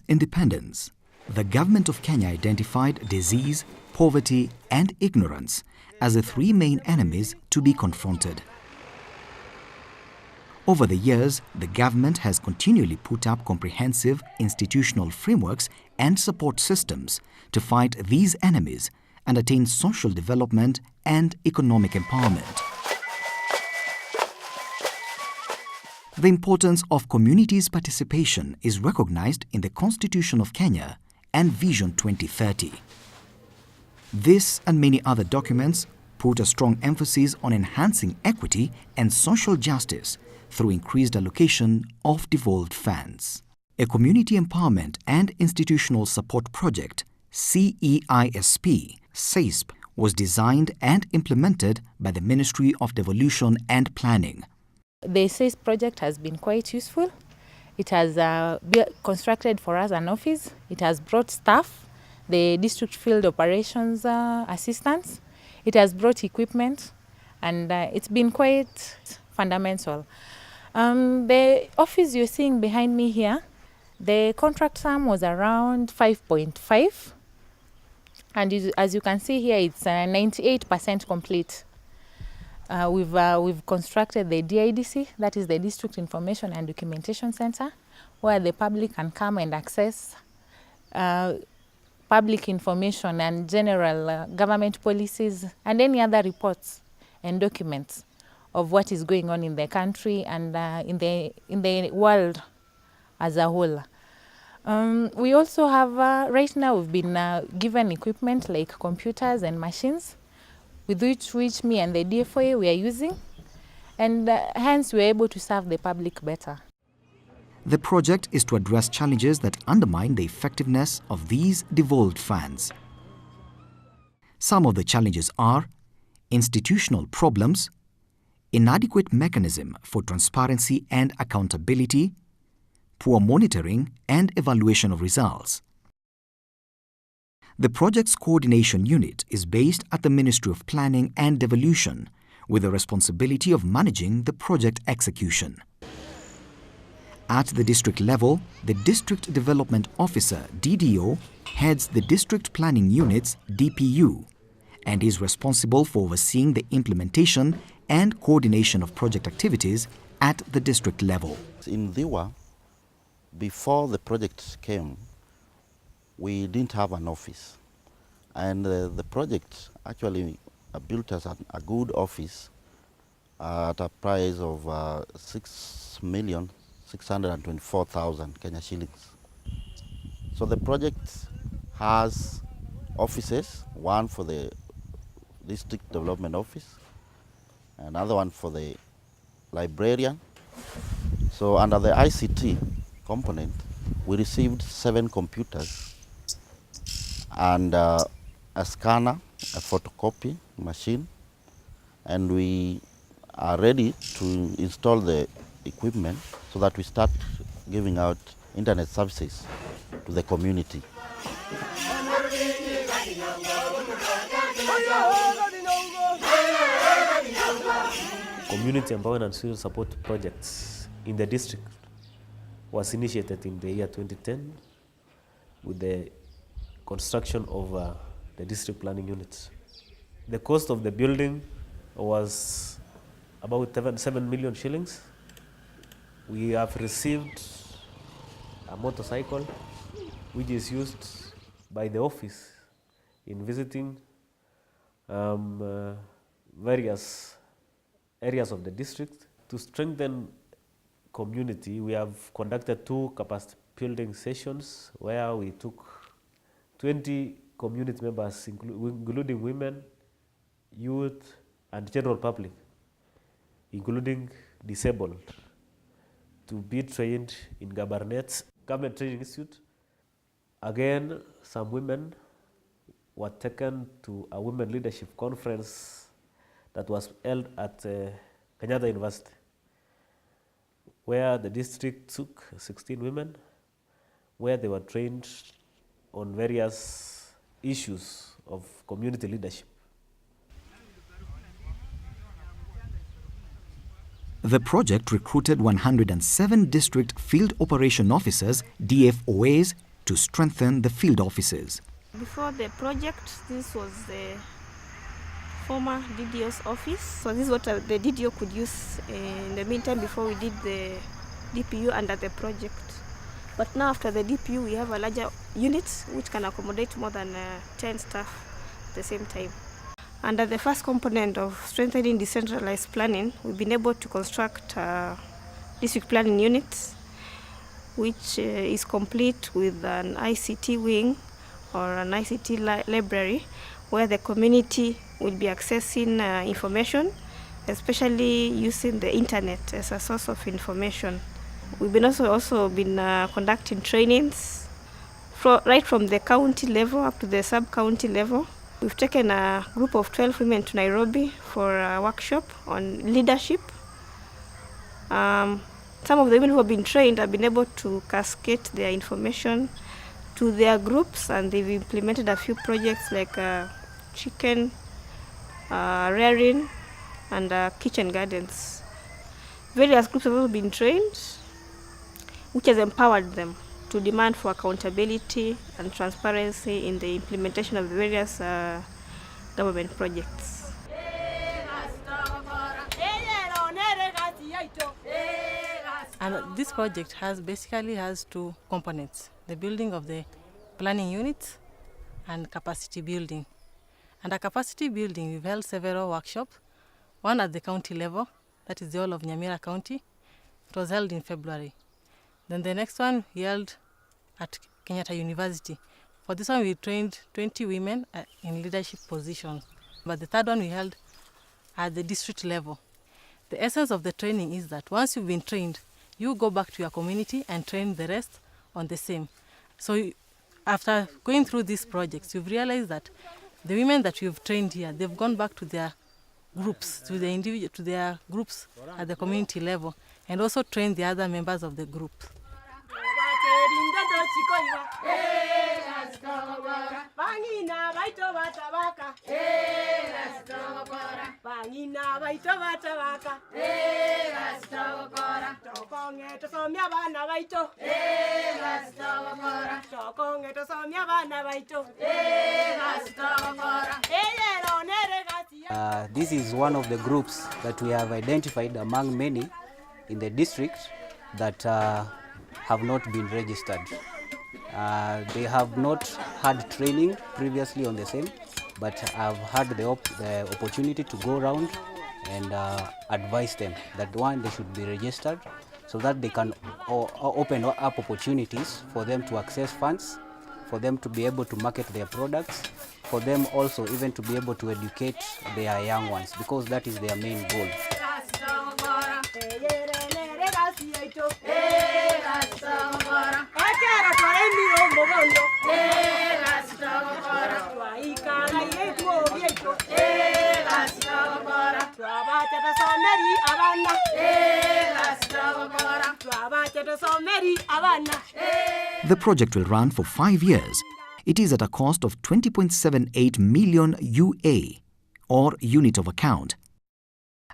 independence, the government of Kenya identified disease, poverty, and ignorance as the three main enemies to be confronted. Over the years, the government has continually put up comprehensive institutional frameworks and support systems to fight these enemies and attain social development and economic empowerment. The importance of communities' participation is recognized in the Constitution of Kenya and Vision 2030. This and many other documents put a strong emphasis on enhancing equity and social justice through increased allocation of devolved funds. A Community Empowerment and Institutional Support Project, CEISP, CEISP, was designed and implemented by the Ministry of Devolution and Planning. The CEISP project has been quite useful. It has constructed for us an office. It has brought staff, the district field operations assistants. It has brought equipment, and it's been quite fundamental. The office you're seeing behind me here, the contract sum was around 5.5, and as you can see here, it's 98% complete. We've constructed the DIDC, that is the District Information and Documentation Center, where the public can come and access public information and general government policies and any other reports and documents of what is going on in the country and in the world as a whole. We also have, right now we've been given equipment like computers and machines with which me and the DFOA we are using, and hence we're able to serve the public better. The project is to address challenges that undermine the effectiveness of these devolved funds. Some of the challenges are institutional problems, inadequate mechanism for transparency and accountability, poor monitoring and evaluation of results. The project's coordination unit is based at the Ministry of Planning and Devolution, with the responsibility of managing the project execution. At the district level, the District Development Officer, DDO, heads the District Planning Unit's DPU and is responsible for overseeing the implementation and coordination of project activities at the district level. In Dhiwa, before the project came, we didn't have an office. And the project actually built us a good office at a price of 6,624,000 Kenya shillings. So the project has offices, one for the District Development Office, another one for the librarian. So under the ICT component, we received 7 computers and a scanner, a photocopy machine, and we are ready to install the equipment so that we start giving out internet services to the community. Community empowerment and social support projects in the district was initiated in the year 2010 with the construction of the district planning units. The cost of the building was about 7 million shillings. We have received a motorcycle which is used by the office in visiting various areas of the district. To strengthen community, we have conducted 2 capacity building sessions where we took 20 community members, including women, youth, and general public, including disabled, to be trained in Government Training Institute. Again, some women were taken to a women leadership conference that was held at Kenyatta University, where the district took 16 women, where they were trained on various issues of community leadership. The project recruited 107 district field operation officers, DFOAs, to strengthen the field offices. Before the project, this was the former DDO's office. So this is what the DDO could use in the meantime before we did the DPU under the project. But now after the DPU, we have a larger unit which can accommodate more than 10 staff at the same time. Under the first component of strengthening decentralized planning, we've been able to construct district planning units, which is complete with an ICT wing or an ICT library, where the community will be accessing information, especially using the internet as a source of information. We've been also been conducting trainings right from the county level up to the sub-county level. We've taken a group of 12 women to Nairobi for a workshop on leadership. Some of the women who have been trained have been able to cascade their information to their groups, and they've implemented a few projects like chicken rearing and kitchen gardens. Various groups have also been trained, which has empowered them to demand for accountability and transparency in the implementation of the various government projects. And this project basically has two components: the building of the planning units and capacity building. Under capacity building, we've held several workshops, one at the county level, that is the whole of Nyamira County. It was held in February. Then the next one we held at Kenyatta University. For this one, we trained 20 women in leadership positions. But the third one we held at the district level. The essence of the training is that once you've been trained, you go back to your community and train the rest on the same. So after going through these projects, you've realized that the women that you've trained here, they've gone back to their groups, to their groups at the community level, and also train the other members of the group. This is one of the groups that we have identified among many in the district that have not been registered. They have not had training previously on the same, but have had the opportunity to go around and advise them that one, they should be registered so that they can open up opportunities for them to access funds, for them to be able to market their products, for them also even to be able to educate their young ones, because that is their main goal. The project will run for 5 years. It is at a cost of 20.78 million UA, or unit of account.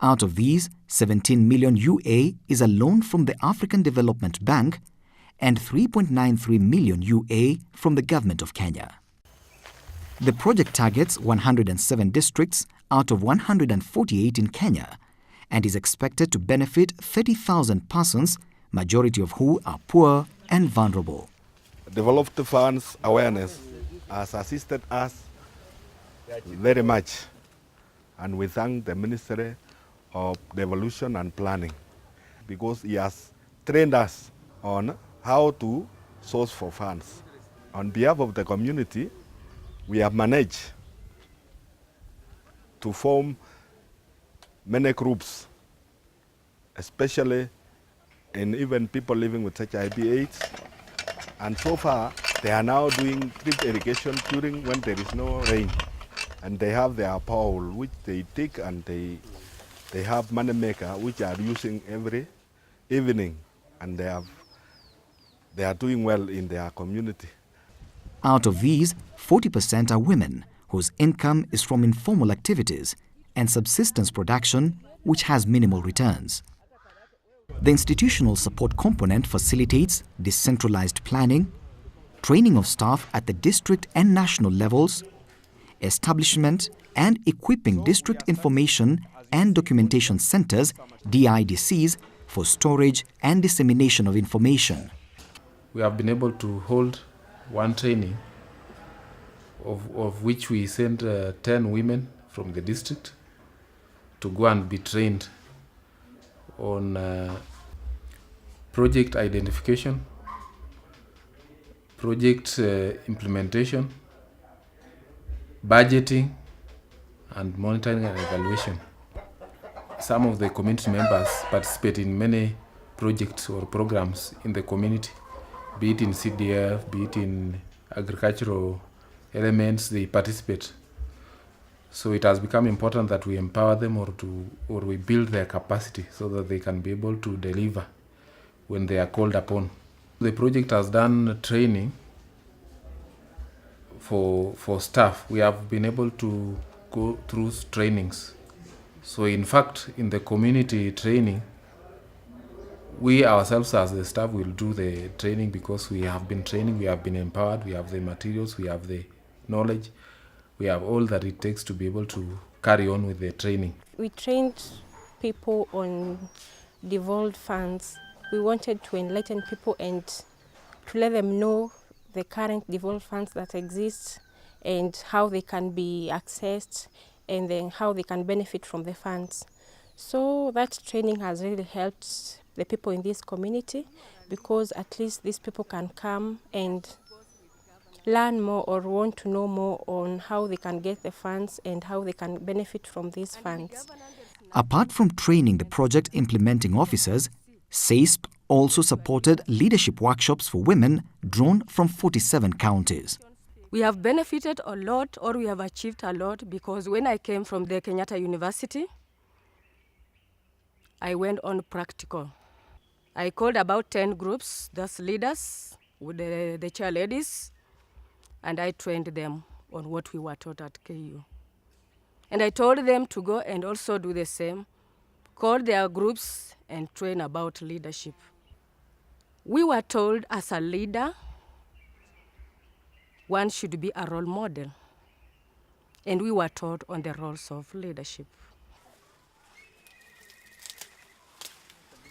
Out of these, 17 million UA is a loan from the African Development Bank and 3.93 million UA from the Government of Kenya. The project targets 107 districts out of 148 in Kenya and is expected to benefit 30,000 persons, majority of who are poor and vulnerable. Developed funds awareness has assisted us very much, and we thank the Ministry of Devolution and Planning because he has trained us on how to source for funds. On behalf of the community, we have managed to form many groups, especially in even people living with HIV/AIDS. And so far, they are now doing drip irrigation during when there is no rain. And they have their pole, which they take, and they have money maker, which are using every evening. And they are doing well in their community. Out of these, 40% are women whose income is from informal activities and subsistence production, which has minimal returns. The institutional support component facilitates decentralized planning, training of staff at the district and national levels, establishment and equipping district information and documentation centers, DIDCs, for storage and dissemination of information. We have been able to hold one training of which we sent 10 women from the district to go and be trained on project identification, project implementation, budgeting, and monitoring and evaluation. Some of the community members participate in many projects or programs in the community, be it in CDF, be it in agricultural elements, they participate. So it has become important that we empower them or we build their capacity so that they can be able to deliver when they are called upon. The project has done training for staff. We have been able to go through trainings. So in fact, in the community training, we ourselves as the staff will do the training because we have been training, we have been empowered, we have the materials, we have the knowledge, we have all that it takes to be able to carry on with the training. We trained people on devolved funds. We wanted to enlighten people and to let them know the current devolved funds that exist and how they can be accessed and then how they can benefit from the funds. So that training has really helped the people in this community because at least these people can come and learn more or want to know more on how they can get the funds and how they can benefit from these funds. Apart from training the project implementing officers, CEISP also supported leadership workshops for women drawn from 47 counties. We have benefited a lot, or we have achieved a lot, because when I came from the Kenyatta University, I went on practical. I called about 10 groups, those leaders, with the chair ladies, and I trained them on what we were taught at KU. And I told them to go and also do the same, call their groups and train about leadership. We were told as a leader, one should be a role model. And we were taught on the roles of leadership.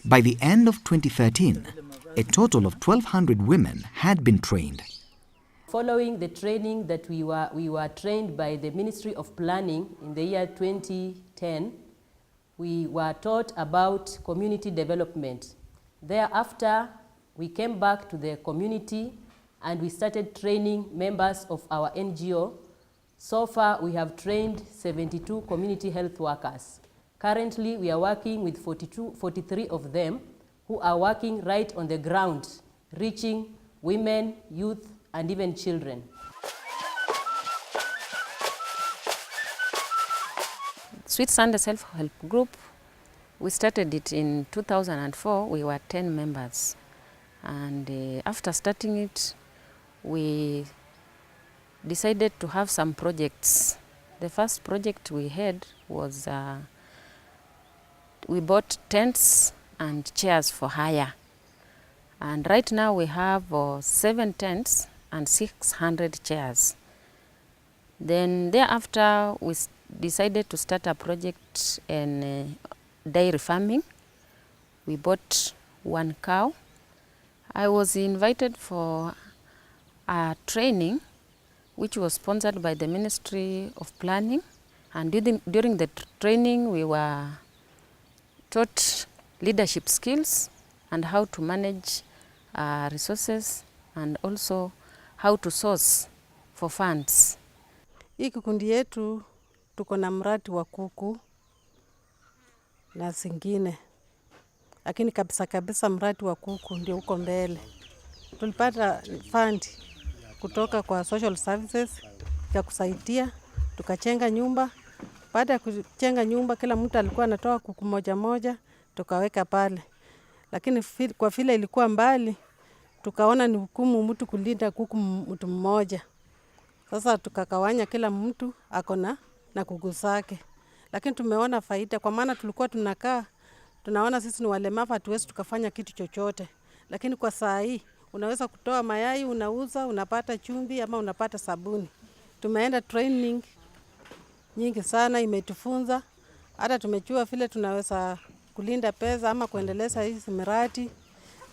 By the end of 2013, a total of 1,200 women had been trained. Following the training that we were trained by the Ministry of Planning in the year 2010, we were taught about community development. Thereafter, we came back to the community and we started training members of our NGO. So far, we have trained 72 community health workers. Currently, we are working with 43 of them who are working right on the ground, reaching women, youth, and even children. Sweet Sunday Self-Help Group, we started it in 2004. We were 10 members. And after starting it, we decided to have some projects. The first project we had was we bought tents and chairs for hire. And right now we have 7 tents and 600 chairs. Then thereafter, we decided to start a project in dairy farming. We bought 1 cow. I was invited for a training which was sponsored by the Ministry of Planning. And during the training, we were taught leadership skills and how to manage resources and also how to source for funds. Hii kikundi yetu tuko na mradi wa kuku na zingine. Lakini kabisa mradi wa kuku ndio uko mbele. Tulipata fund kutoka kwa social services ya kusaidia, tukachenga nyumba. Baada ya kuchenga nyumba, kila mtu alikuwa anatoa kuku moja, tukaweka pale. Lakini kwa vile ilikuwa mbali, tukaona ni hukumu mtu kulinda kuku mtu mmoja. Sasa tukakawanya kila mtu akona na kuku zake. Lakini tumeona faida kwa maana tulikuwa tunaona sisi ni walemavu, hatuwezi tukafanya kitu chochote. Lakini kwa saa hii Unaweza kutoa mayai, unauza, unapata chumvi ama unapata sabuni. Tumeenda training nyingi sana, imetufunza. Hata tumejua vile tunaweza kulinda pesa ama kuendeleza hizi miradi.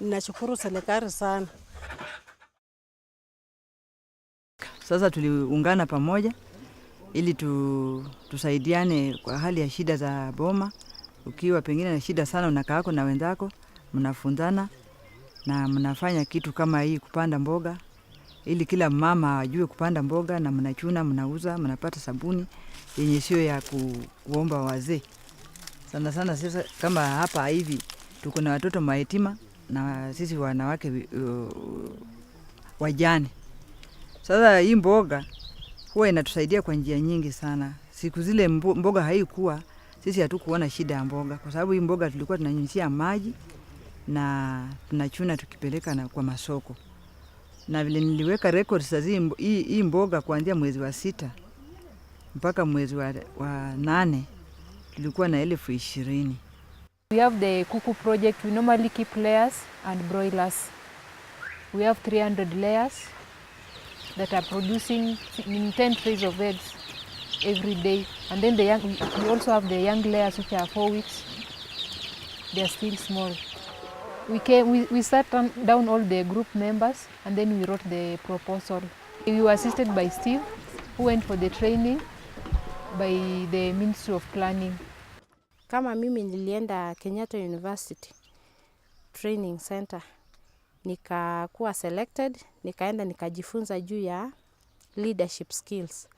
Ninashukuru serikali sana. Sasa tuliungana pamoja ili tusaidiane kwa hali ya shida za boma. Ukiwa pengine na shida sana, unakaa na wenzako, mnafunzana na mnafanya kitu kama hii, kupanda mboga, ili kila mama ajue kupanda mboga, na mnachuna, mnauza, mnapata sabuni yenye sio ya kuomba wazee. Sana sana sasa kama hapa hivi tuko na watoto mayatima na sisi wanawake wajane. Sasa hii mboga huwa inatusaidia kwa njia nyingi sana. Siku zile mboga haikuwa, sisi hatukuona shida ya mboga, kwa sababu hii mboga tulikuwa tunanyunyizia maji na tunachuna tukipeleka na kwa masoko. Na vile niliweka record sasa hii mboga kuanzia mwezi wa 6 mpaka mwezi wa 8 tulikuwa na 20,000. We have the kuku project. We normally keep layers and broilers. We have 300 layers that are producing 10 trays of eggs every day. And then we also have the young layers which are 4 weeks. They are still small. We sat down all the group members and then we wrote the proposal. We were assisted by Steve, who went for the training by the Ministry of Planning. Kama mimi nilienda Kenyatta University Training Center, nikakuwa selected, nikaenda nikajifunza juu ya leadership skills.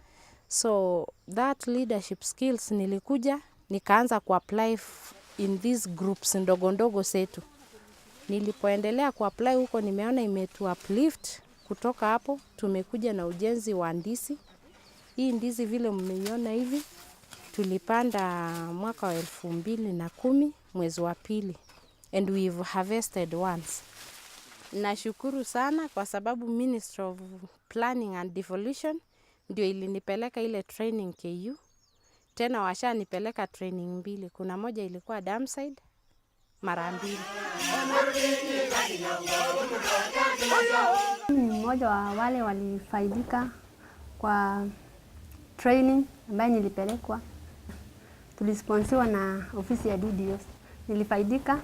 So that leadership skills nilikuja, nikaanza kuapply in these groups ndogo ndogo zetu. Nilipoendelea kuapply huko, nimeona imetu uplift. Kutoka hapo tumekuja na ujenzi wa ndizi. Hii ndizi vile mmeiona hivi tulipanda mwaka wa 2010 mwezi wa 2 and we've harvested once. Nashukuru sana kwa sababu Ministry of Planning and Devolution ndio ilinipeleka ile training KU. Tena washanipeleka training 2. Kuna moja ilikuwa Damside mara 2. Ni mmoja wa wale walifaidika kwa training ambayo nilipelekwa. Tulisponsiwa na ofisi ya DDOs. Nilifaidika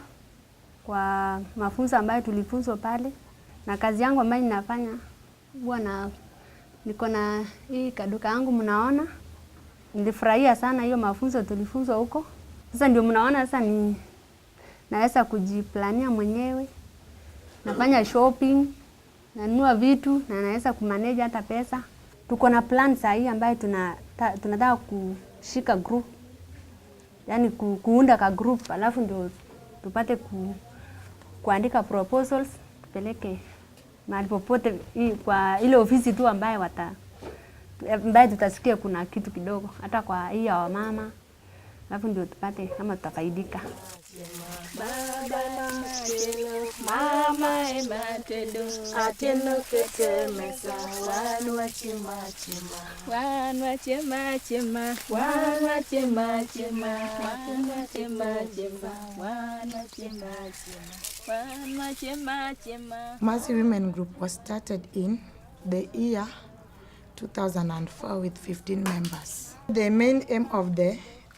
kwa mafunzo ambayo tulifunzwa pale, na kazi yangu ambayo ninafanya huwa niko na hii kaduka yangu mnaona. Nilifurahia sana hiyo mafunzo tulifunzwa huko. Sasa ndio mnaona sasa naweza kujiplania mwenyewe. Nafanya shopping, nanunua vitu na naweza kumanage hata pesa. Tuko na plan saa hii ambayo tunataka kushika group. Yaani kuunda ka group, alafu ndio tupate kuandika proposals, tupeleke mahali popote kwa ile ofisi tu ambayo tutasikia kuna kitu kidogo, hata kwa hii ya wamama. Alafu ndio tupate kama tutafaidika. Mama ematedo ateno ketemesa wanwa chima chima wanwa chima chima wanwa chima chima wanwa chima chima wanwa chima chima wanwa chima chima. Mercy Women Group was started in the year 2004 with 15 members. The main aim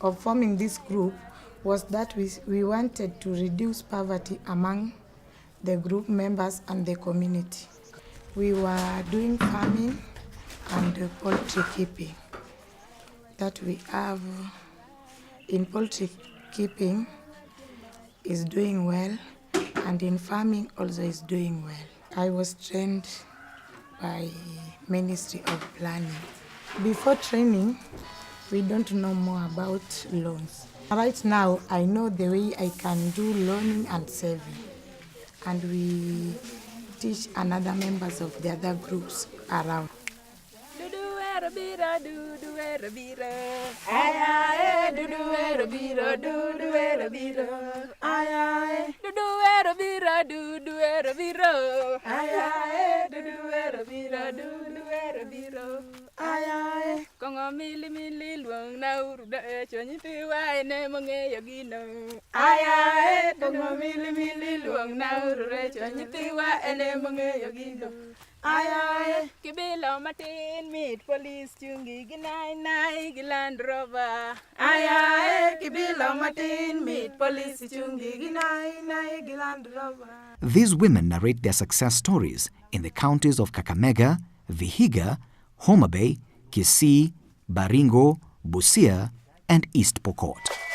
of forming this group was that we wanted to reduce poverty among the group members and the community. We were doing farming and poultry keeping. That we have in poultry keeping is doing well, and in farming also is doing well. I was trained by Ministry of Planning. Before training, we don't know more about loans. Right now, I know the way I can do loaning and saving. And we teach another members of the other groups around. were biro. Ayaye. Kongo mili mili luong na uruda chonyithi wa ene mong'eyo gino. Ayaye. Kongo mili mili luong na uruda chonyithi wa ene mong'eyo gino. Ayaye. Kibilo matin mit police chungi ginai giland rover. Ayaye. Kibilo matin mit police chungi ginai giland rover. These women narrate their success stories in the counties of Kakamega, Vihiga, Homa Bay, Kisii, Baringo, Busia, and East Pokot.